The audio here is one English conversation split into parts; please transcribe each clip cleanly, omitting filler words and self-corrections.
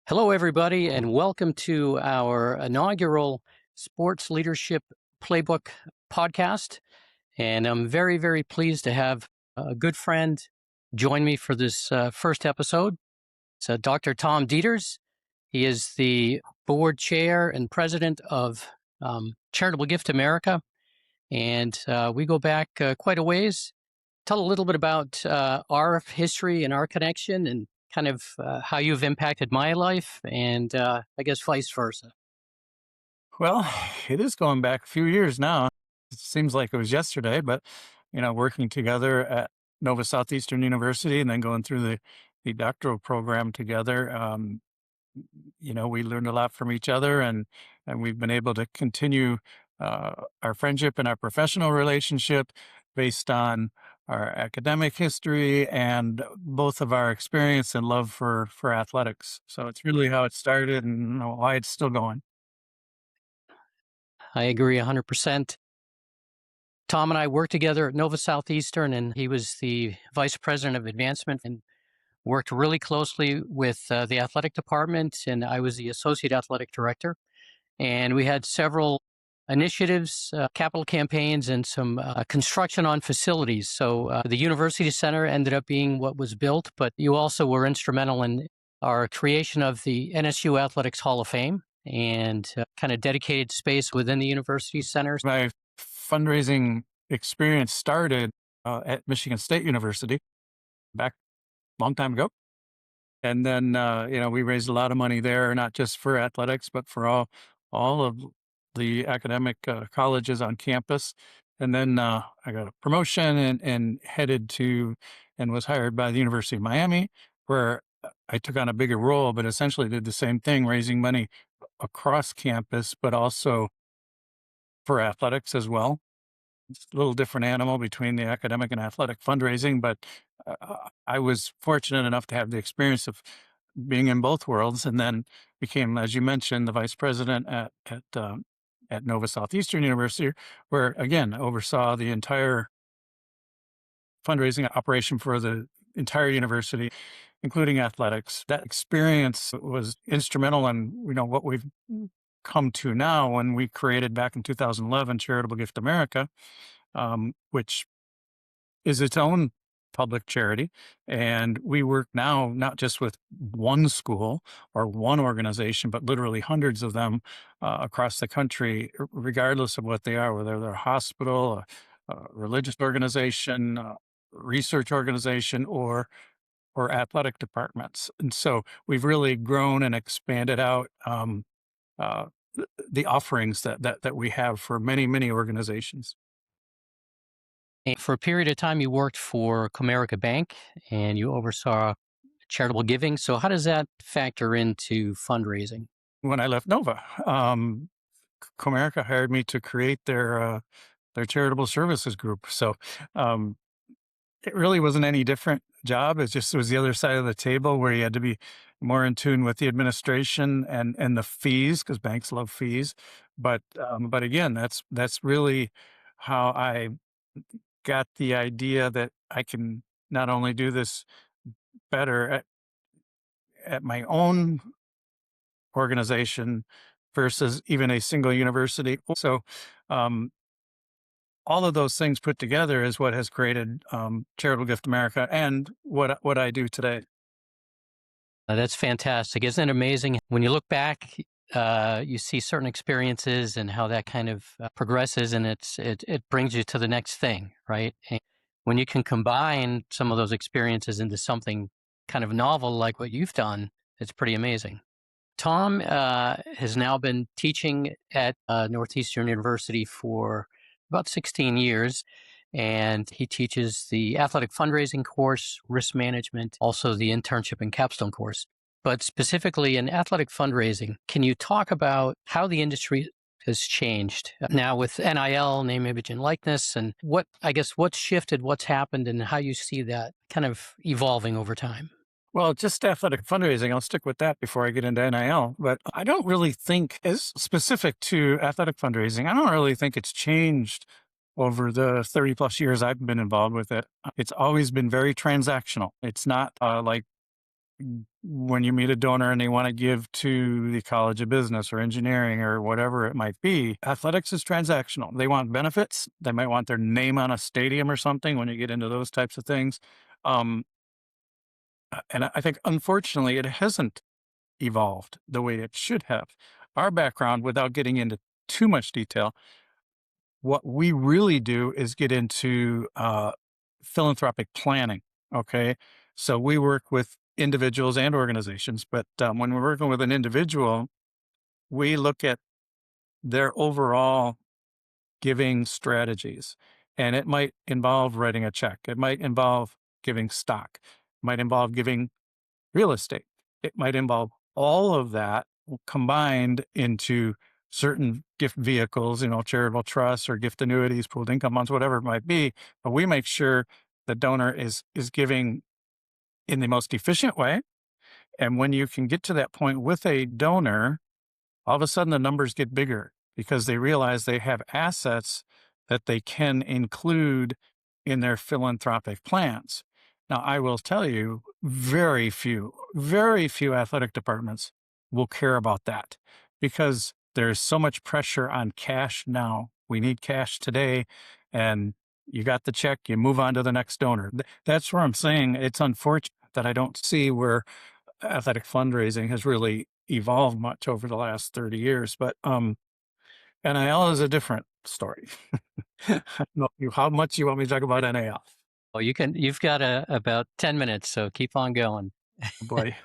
Hello, everybody, and welcome to our inaugural Sports Leadership Playbook podcast. And I'm very, very pleased to have a good friend join me for this first episode. It's Dr. Tom Dieters. He is the board chair and president of Charitable Gift America. And we go back quite a ways. Tell a little bit about our history and our connection and kind of how you've impacted my life and I guess vice versa. Well, it is going back a few years now. It seems like it was yesterday, but working together at Nova Southeastern University and then going through the doctoral program together, we learned a lot from each other, and we've been able to continue our friendship and our professional relationship based on our academic history and both of our experience and love for athletics. So it's really how it started and why it's still going. I agree 100%. Tom and I worked together at Nova Southeastern, and he was the vice president of advancement and worked really closely with the athletic department, and I was the associate athletic director. And we had several initiatives, capital campaigns, and some construction on facilities. So the university center ended up being what was built, but you also were instrumental in our creation of the NSU Athletics Hall of Fame and kind of dedicated space within the university center. My fundraising experience started at Michigan State University back a long time ago. And then, we raised a lot of money there, not just for athletics, but for all of the academic colleges on campus. And then I got a promotion and headed to and was hired by the University of Miami, where I took on a bigger role, but essentially did the same thing, raising money across campus, but also for athletics as well. It's a little different animal between the academic and athletic fundraising, but I was fortunate enough to have the experience of being in both worlds, and then became, as you mentioned, the vice president at Nova Southeastern University, where again oversaw the entire fundraising operation for the entire university, including athletics. That experience was instrumental in what we've come to now when we created back in 2011 Charitable Gift America, which is its own public charity. And we work now not just with one school or one organization, but literally hundreds of them across the country, regardless of what they are, whether they're a hospital, a religious organization, a research organization, or athletic departments. And so we've really grown and expanded out uh, the offerings that we have for many, many organizations. And for a period of time, you worked for Comerica Bank and you oversaw charitable giving. So, how does that factor into fundraising? When I left Nova, Comerica hired me to create their charitable services group. So um, it really wasn't any different job. It was the other side of the table where you had to be more in tune with the administration and the fees, because banks love fees. But again, that's really how I got the idea that I can not only do this better at my own organization versus even a single university. So, um, all of those things put together is what has created Charitable Gift America and what I do today. That's fantastic. Isn't it amazing? When you look back, you see certain experiences and how that kind of progresses, and it brings you to the next thing, right? And when you can combine some of those experiences into something kind of novel like what you've done, it's pretty amazing. Tom has now been teaching at Northeastern University for about 16 years, and he teaches the athletic fundraising course, risk management, also the internship and capstone course. But specifically in athletic fundraising, can you talk about how the industry has changed now with NIL, name, image, and likeness, and what's shifted, what's happened, and how you see that kind of evolving over time? Well, just athletic fundraising, I'll stick with that before I get into NIL. But I don't really think, as specific to athletic fundraising, I don't really think it's changed over the 30 plus years I've been involved with it. It's always been very transactional. It's not like when you meet a donor and they want to give to the College of Business or engineering or whatever it might be, athletics is transactional. They want benefits. They might want their name on a stadium or something when you get into those types of things. Um, and I think, unfortunately, it hasn't evolved the way it should have. Our background, without getting into too much detail, what we really do is get into philanthropic planning. Okay. So we work with individuals and organizations, but when we're working with an individual, we look at their overall giving strategies. And it might involve writing a check, it might involve giving stock, it might involve giving real estate. It might involve all of that combined into certain gift vehicles, charitable trusts or gift annuities, pooled income funds, whatever it might be. But we make sure the donor is giving in the most efficient way. And when you can get to that point with a donor, all of a sudden the numbers get bigger because they realize they have assets that they can include in their philanthropic plans. Now, I will tell you, very few athletic departments will care about that because there's so much pressure on cash now. We need cash today. And you got the check, you move on to the next donor. That's where I'm saying it's unfortunate that I don't see where athletic fundraising has really evolved much over the last 30 years. But NIL is a different story. I don't know how much you want me to talk about NIL. Well, you've got about 10 minutes, so keep on going. Boy,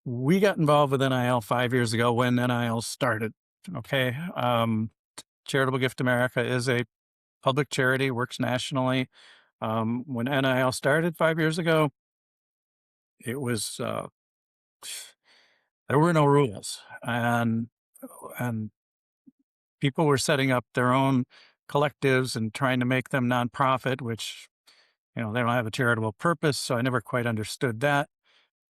we got involved with NIL 5 years ago when NIL started. Okay. Charitable Gift America is a public charity, works nationally. When NIL started 5 years ago, it was there were no rules, and people were setting up their own collectives and trying to make them nonprofit, which they don't have a charitable purpose. So I never quite understood that.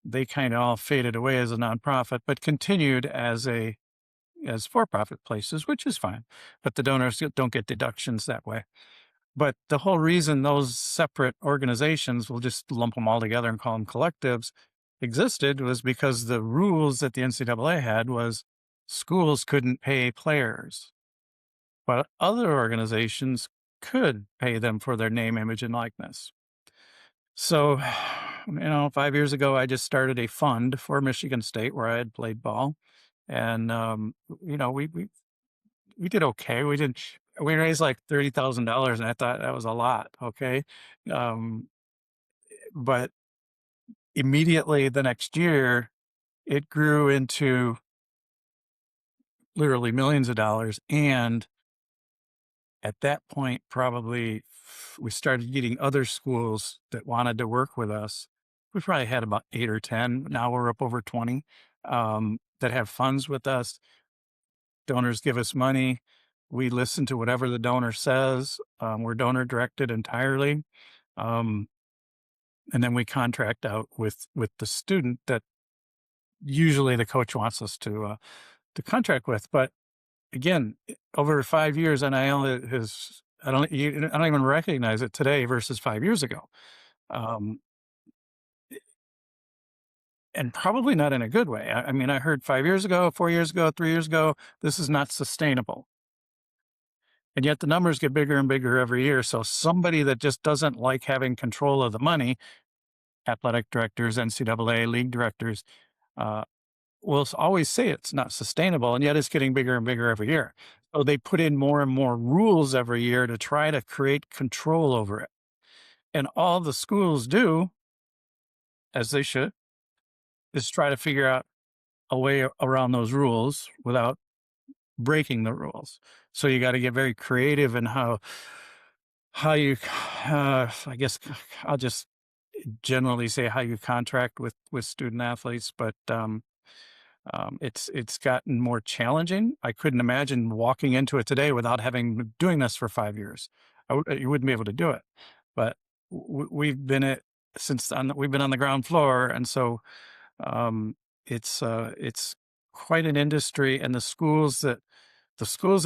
They kind of all faded away as a nonprofit, but continued as for-profit places, which is fine. But the donors don't get deductions that way. But the whole reason those separate organizations, we'll just lump them all together and call them collectives, existed was because the rules that the NCAA had was schools couldn't pay players, but other organizations could pay them for their name, image, and likeness. So, 5 years ago, I just started a fund for Michigan State where I had played ball, and we did okay. We raised like $30,000, and I thought that was a lot. Okay, um, but immediately the next year, it grew into literally millions of dollars, and at that point, probably we started getting other schools that wanted to work with us. We probably had about 8 or 10. Now we're up over 20 that have funds with us. Donors give us money. We listen to whatever the donor says. We're donor directed entirely. Um, and then we contract out with the student that usually the coach wants us to contract with. But again, over 5 years, NIL has I don't even recognize it today versus 5 years ago, um, and probably not in a good way. I mean, I heard 5 years ago, 4 years ago, 3 years ago, this is not sustainable, and yet the numbers get bigger and bigger every year. So somebody that just doesn't like having control of the money, athletic directors, NCAA league directors, uh, will always say it's not sustainable, and yet it's getting bigger and bigger every year. So they put in more and more rules every year to try to create control over it. And all the schools do, as they should, is try to figure out a way around those rules without breaking the rules. So you got to get very creative in how you, I guess I'll just generally say how you contract with student athletes, but it's gotten more challenging. I couldn't imagine walking into it today without having been doing this for 5 years. You wouldn't be able to do it. But we've been it we've been on the ground floor, and so um, it's quite an industry. And the schools that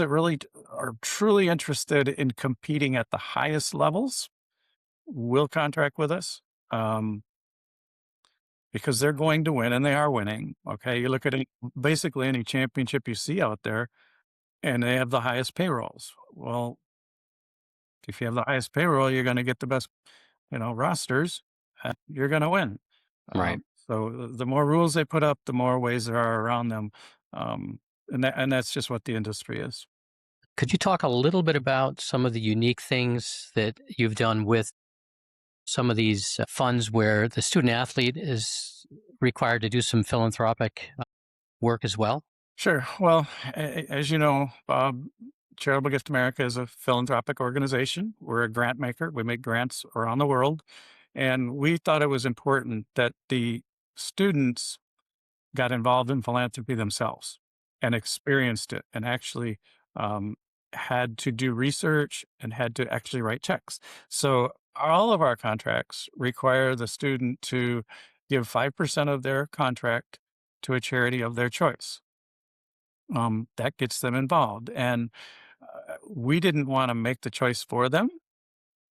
really are truly interested in competing at the highest levels will contract with us. Um, because they're going to win and they are winning. Okay. You look at basically any championship you see out there and they have the highest payrolls. Well, if you have the highest payroll, you're going to get the best, rosters, and you're going to win. Right. So the more rules they put up, the more ways there are around them. And that's just what the industry is. Could you talk a little bit about some of the unique things that you've done with some of these funds where the student athlete is required to do some philanthropic work as well? Sure. Well, as you know, Bob, Charitable Gift America is a philanthropic organization. We're a grant maker. We make grants around the world. And we thought it was important that the students got involved in philanthropy themselves and experienced it and actually um, had to do research and had to actually write checks. So all of our contracts require the student to give 5% of their contract to a charity of their choice. That gets them involved. And we didn't want to make the choice for them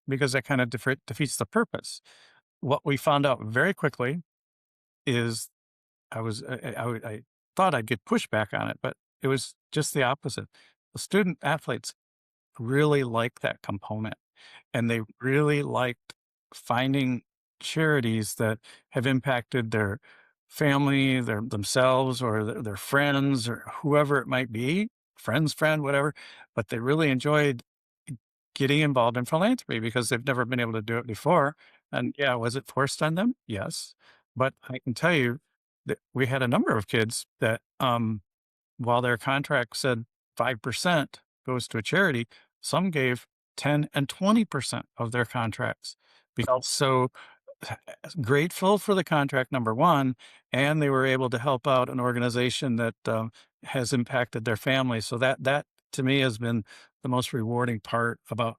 because that kind of defeats the purpose. What we found out very quickly is I thought I'd get pushback on it, but it was just the opposite. The student athletes really like that component, and they really liked finding charities that have impacted their family, themselves, or their friends, or whoever it might be, friend, whatever. But they really enjoyed getting involved in philanthropy because they've never been able to do it before. And yeah, was it forced on them? Yes. But I can tell you that we had a number of kids that, while their contract said 5% goes to a charity, some gave 10 and 20% of their contracts. Because so grateful for the contract, number one, and they were able to help out an organization that has impacted their family. So that to me has been the most rewarding part about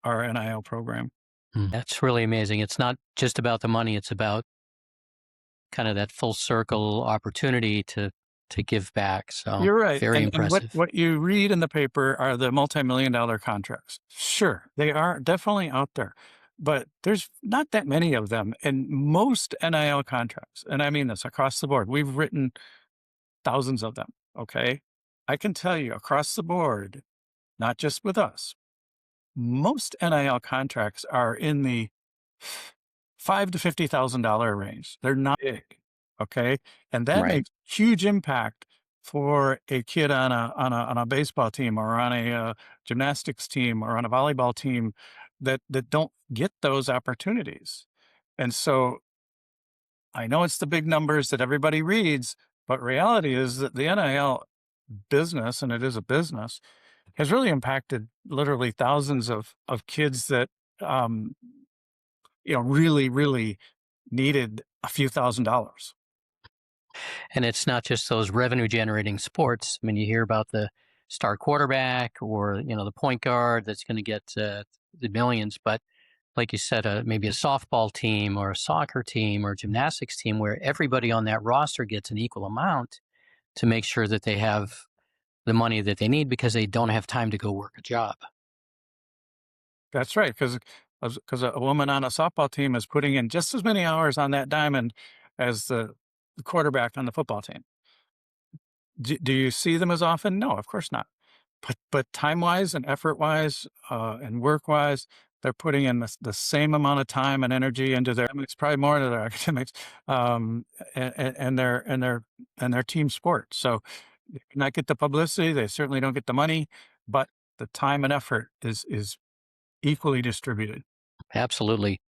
our NIL program. That's really amazing. It's not just about the money, it's about kind of that full circle opportunity to give back. So You're right. very And impressive. what you read in the paper are the multi-million-dollar contracts. Sure, they are definitely out there, but there's not that many of them. And most NIL contracts, and I mean this across the board, we've written thousands of them. Okay. I can tell you across the board, not just with us, most NIL contracts are in the five to $50,000 range. They're not big, okay, and that Right. makes huge impact for a kid on a baseball team or on a gymnastics team or on a volleyball team that don't get those opportunities. And so I know it's the big numbers that everybody reads, but reality is that the NIL business, and it is a business, has really impacted literally thousands of kids that um, really, really needed a few $1,000s. And it's not just those revenue generating sports. I mean, you hear about the star quarterback or, the point guard that's going to get the millions, but like you said, maybe a softball team or a soccer team or a gymnastics team where everybody on that roster gets an equal amount to make sure that they have the money that they need because they don't have time to go work a job. That's right, because a woman on a softball team is putting in just as many hours on that diamond as the quarterback on the football team. Do you see them as often? No, of course not. But time-wise and effort-wise, and work-wise, they're putting in the same amount of time and energy into their it's probably more into their academics, and their team sport. So, they do not get the publicity, they certainly don't get the money, but the time and effort is equally distributed. Absolutely.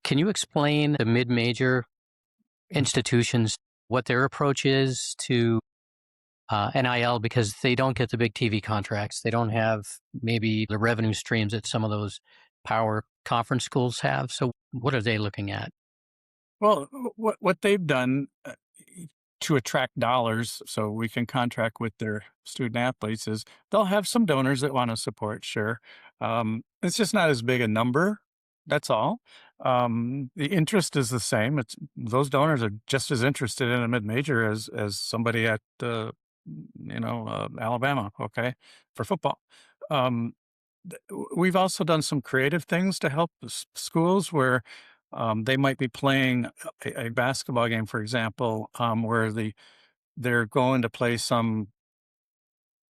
Can you explain the mid major institutions, what their approach is to NIL because they don't get the big TV contracts. They don't have maybe the revenue streams that some of those power conference schools have. So what are they looking at? Well, what they've done to attract dollars so we can contract with their student athletes is they'll have some donors that want to support, sure. It's just not as big a number. That's all. The interest is the same. It's those donors are just as interested in a mid major as somebody at Alabama. Okay, for football. Um, we've also done some creative things to help the schools where They might be playing a basketball game, for example, where they're going to play some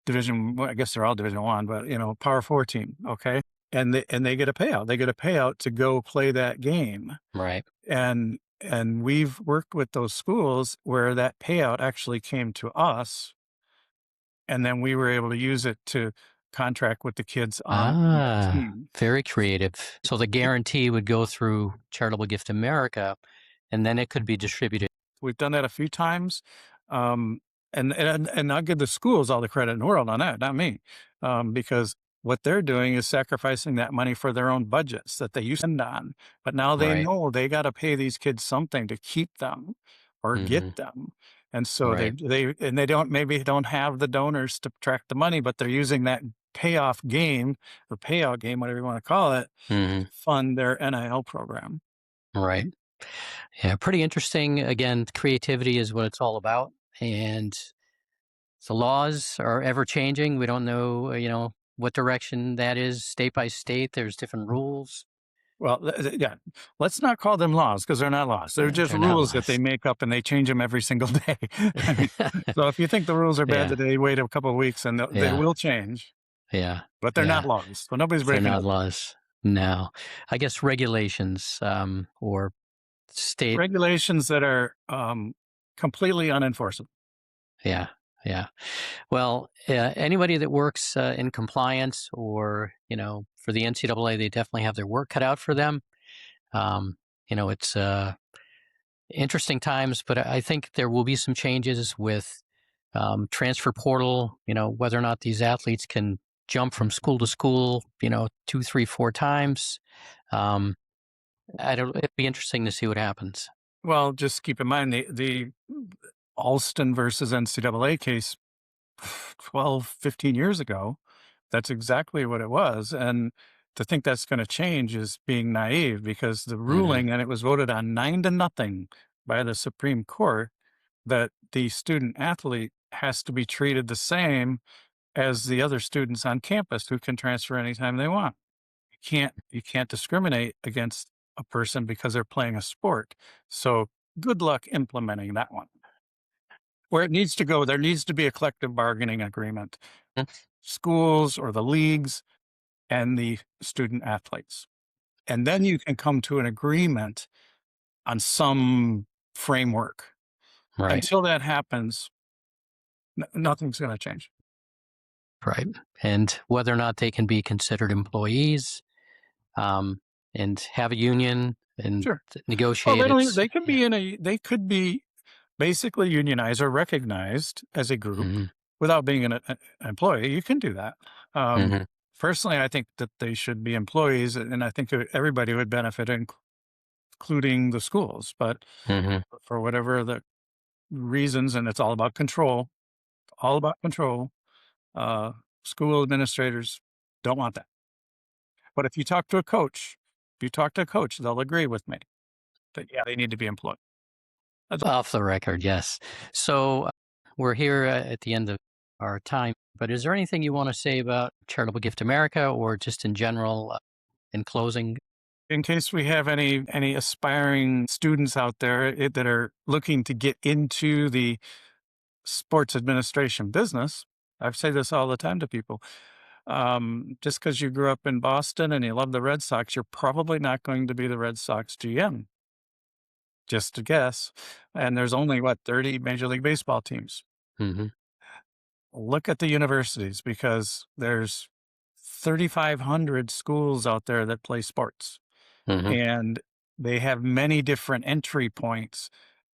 division. Well, I guess they're all Division One, but Power Four team. Okay, and they get a payout. They get a payout to go play that game, Right. and we've worked with those schools where that payout actually came to us, and then we were able to use it to contract with the kids on that Ah, team. very creative. So the guarantee would go through Charitable Gift America, and then it could be distributed. We've done that a few times. Um, and I'll give the schools all the credit in the world on that, not me. Because what they're doing is sacrificing that money for their own budgets that they used to spend on. But now they Right. know they got to pay these kids something to keep them or get Hmm. them. And so Right. they don't maybe don't have the donors to track the money, but they're using that payoff game or payout game, whatever you want to call it, Hmm. to fund their NIL program. Right. Yeah. Pretty interesting. Again, creativity is what it's all about. And the laws are ever changing. We don't know, what direction that is state by state. There's different rules. Well, yeah, let's not call them laws because they're not laws. They're just They're not rules that they laws. make up and they change them every single day. I mean, so if you think the rules are bad Yeah. today, wait a couple of weeks and they Yeah. will change, Yeah. but they're not Yeah. laws. So nobody's They're breaking not those. laws. No. I guess regulations, or state. Regulations that are completely unenforceable. Yeah. Yeah. Well, anybody that works in compliance or, for the NCAA, they definitely have their work cut out for them. Um, it's interesting times, but I think there will be some changes with transfer portal, whether or not these athletes can jump from school to school, two, three, four times. Um, it'd be interesting to see what happens. Well, just keep in mind the Alston versus NCAA case 12, 15 years ago. That's exactly what it was. And to think that's going to change is being naive because the Hmm. ruling, and it was voted on 9-0 by the Supreme Court, that the student athlete has to be treated the same as the other students on campus who can transfer anytime they want. You can't discriminate against a person because they're playing a sport. So good luck implementing that one. Where it needs to go, there needs to be a collective bargaining agreement. Schools or the leagues and the student athletes. And then you can come to an agreement on some framework. Right. Until that happens, nothing's going to change. Right. And whether or not they can be considered employees, um, and have a union and Sure. Well, negotiate. they don't. It's They can be in a. They could be basically unionized or recognized as a group Mhm. without being an employee. You can do that. Um, Mhm. Personally, I think that they should be employees, and I think everybody would benefit, including the schools. But Mhm. for whatever the reasons, and it's all about control. Uh, School administrators don't want that. But if you talk to a coach, they'll agree with me that yeah, they need to be employed. That's Off the record, yes. So we're here at the end of our time, but is there anything you want to say about Charitable Gift America or just in general, in closing? in case we have any aspiring students out there that are looking to get into the sports administration business. I say this all the time to people. Just because you grew up in Boston and you love the Red Sox, you're probably not going to be the Red Sox GM. Just a guess. And there's only what 30 Major League Baseball teams. Hmm. Look at the universities because there's 3,500 schools out there that play sports, Hmm. and they have many different entry points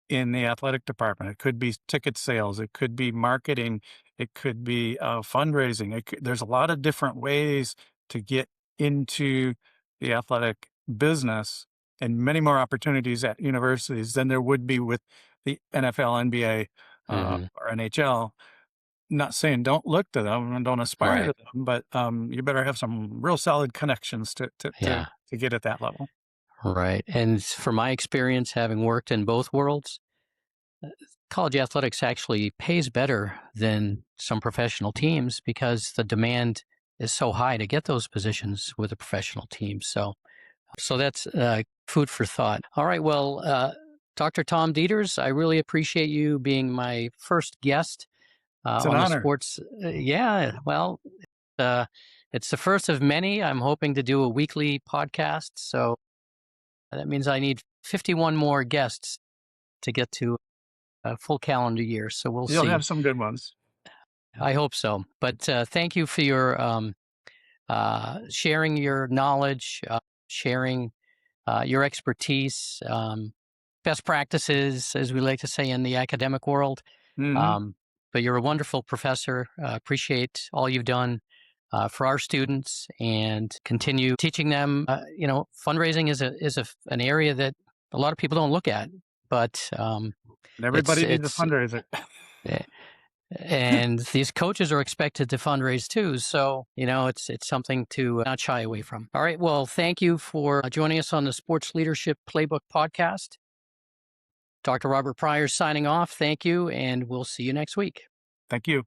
in the athletic department. It could be ticket sales, it could be marketing, it could be fundraising. There's a lot of different ways to get into the athletic business, and many more opportunities at universities than there would be with the NFL, NBA, Hmm. or NHL. Not saying don't look to them and don't aspire Right. to them, but you better have some real solid connections Yeah. to get at that level. Right. And from my experience, having worked in both worlds, college athletics actually pays better than some professional teams because the demand is so high to get those positions with a professional team. So So that's food for thought. All right. Well, Dr. Tom Dieters, I really appreciate you being my first guest It's an on the honor. sports. Yeah. Well, uh, it's the first of many. I'm hoping to do a weekly podcast. So that means I need 51 more guests to get to a full calendar year. So we'll You'll see. have some good ones. I hope so. But thank you for your sharing your knowledge, sharing your expertise, best practices, as we like to say in the academic world. Hmm. But you're a wonderful professor. Appreciate all you've done for our students, and continue teaching them. Fundraising is an area that a lot of people don't look at, but And it's everybody needs a it's fundraiser. eh, and these coaches are expected to fundraise too. So, it's something to not shy away from. All right. Well, thank you for joining us on the Sports Leadership Playbook podcast. Dr. Robert Pryor signing off. Thank you. And we'll see you next week. Thank you.